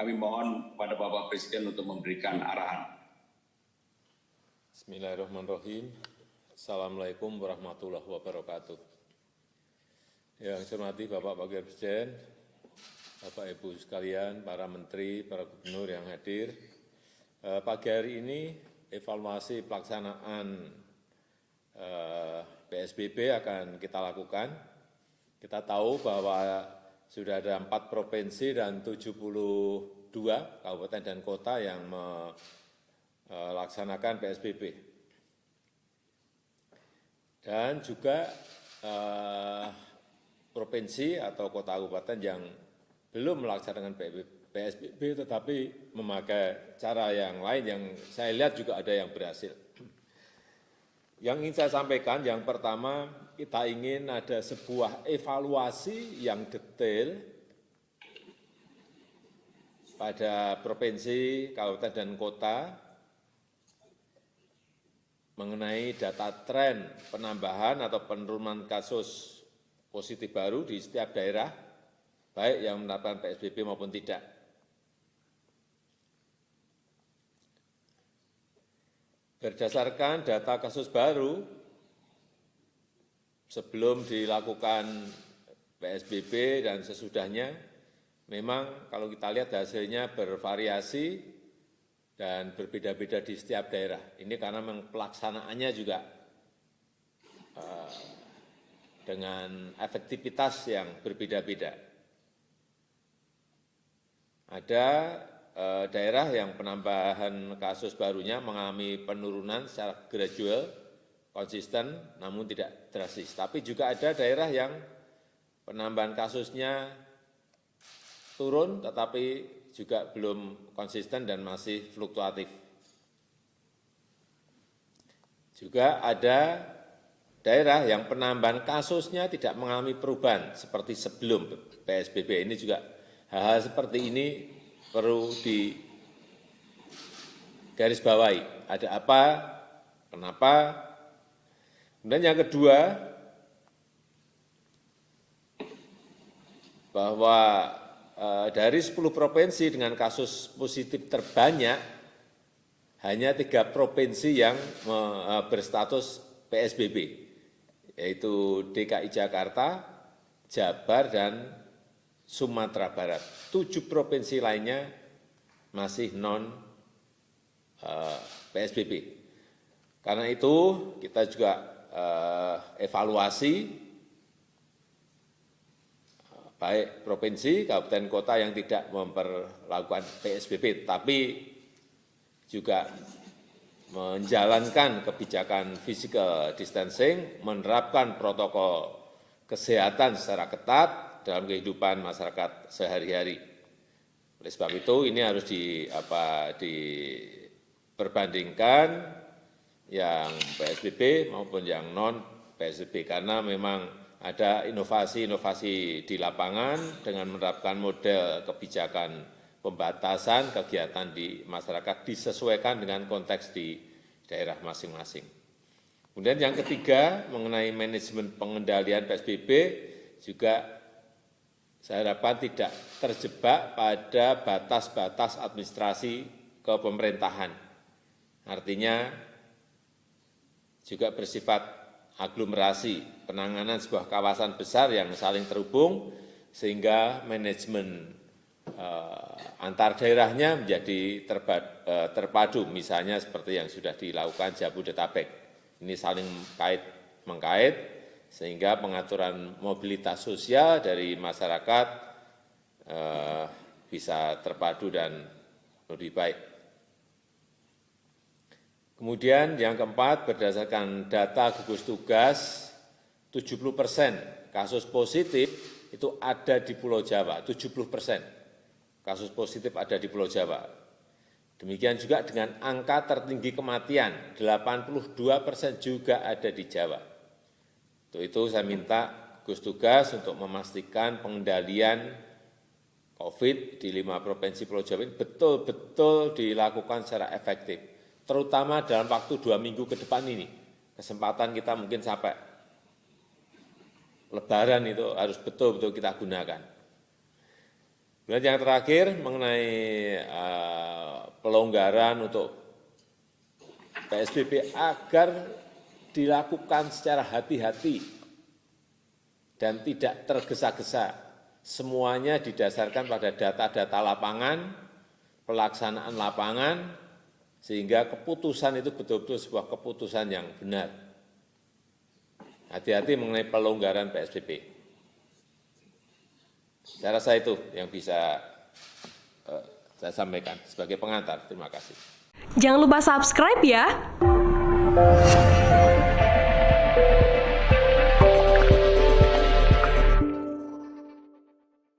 Kami mohon kepada Bapak Presiden untuk memberikan arahan. Bismillahirrahmanirrahim. Assalamualaikum warahmatullahi wabarakatuh. Yang saya hormati Bapak Wakil Presiden, Bapak Ibu sekalian, para menteri, para gubernur yang hadir. Pagi hari ini evaluasi pelaksanaan PSBB akan kita lakukan. Kita tahu bahwa sudah ada 4 provinsi dan 72 kabupaten dan kota yang melaksanakan PSBB. Dan juga provinsi atau kota kabupaten yang belum melaksanakan PSBB tetapi memakai cara yang lain yang saya lihat juga ada yang berhasil. Yang ingin saya sampaikan, yang pertama, kita ingin ada sebuah evaluasi yang detail pada provinsi, kabupaten, dan kota mengenai data tren penambahan atau penurunan kasus positif baru di setiap daerah, baik yang menerapkan PSBB maupun tidak. Berdasarkan data kasus baru, sebelum dilakukan PSBB dan sesudahnya, memang kalau kita lihat hasilnya bervariasi dan berbeda-beda di setiap daerah. Ini karena memang pelaksanaannya juga dengan efektivitas yang berbeda-beda. Ada daerah yang penambahan kasus barunya mengalami penurunan secara gradual, konsisten, namun tidak drastis. Tapi juga ada daerah yang penambahan kasusnya turun, tetapi juga belum konsisten dan masih fluktuatif. Juga ada daerah yang penambahan kasusnya tidak mengalami perubahan seperti sebelum PSBB. Ini juga hal-hal seperti ini perlu digarisbawahi. Ada apa, kenapa. Kemudian yang kedua, bahwa dari 10 provinsi dengan kasus positif terbanyak, hanya 3 provinsi yang berstatus PSBB, yaitu DKI Jakarta, Jabar, dan Sumatera Barat. 7 provinsi lainnya masih non-PSBB. Karena itu kita juga evaluasi baik provinsi, kabupaten, kota yang tidak memperlakukan PSBB, tapi juga menjalankan kebijakan physical distancing, menerapkan protokol kesehatan secara ketat dalam kehidupan masyarakat sehari-hari. Oleh sebab itu ini harus diperbandingkan yang PSBB maupun yang non-PSBB, karena memang ada inovasi-inovasi di lapangan dengan menerapkan model kebijakan pembatasan kegiatan di masyarakat disesuaikan dengan konteks di daerah masing-masing. Kemudian yang ketiga, mengenai manajemen pengendalian PSBB, juga saya harapkan tidak terjebak pada batas-batas administrasi kepemerintahan. Artinya juga bersifat aglomerasi, penanganan sebuah kawasan besar yang saling terhubung, sehingga manajemen antar daerahnya menjadi terpadu, misalnya seperti yang sudah dilakukan Jabodetabek. Ini saling mengkait, sehingga pengaturan mobilitas sosial dari masyarakat bisa terpadu dan lebih baik. Kemudian yang keempat, berdasarkan data gugus tugas, 70% kasus positif itu ada di Pulau Jawa, 70% kasus positif ada di Pulau Jawa. Demikian juga dengan angka tertinggi kematian, 82% juga ada di Jawa. Untuk itu saya minta gugus tugas untuk memastikan pengendalian COVID di 5 provinsi Pulau Jawa ini betul-betul dilakukan secara efektif, terutama dalam waktu 2 minggu ke depan ini. Kesempatan kita mungkin sampai Lebaran itu harus betul-betul kita gunakan. Dan yang terakhir mengenai pelonggaran untuk PSBB agar dilakukan secara hati-hati dan tidak tergesa-gesa. Semuanya didasarkan pada data-data lapangan, pelaksanaan lapangan, sehingga keputusan itu betul-betul sebuah keputusan yang benar. Hati-hati mengenai pelonggaran PSBB. Saya rasa itu yang bisa saya sampaikan sebagai pengantar. Terima kasih. Jangan lupa subscribe ya.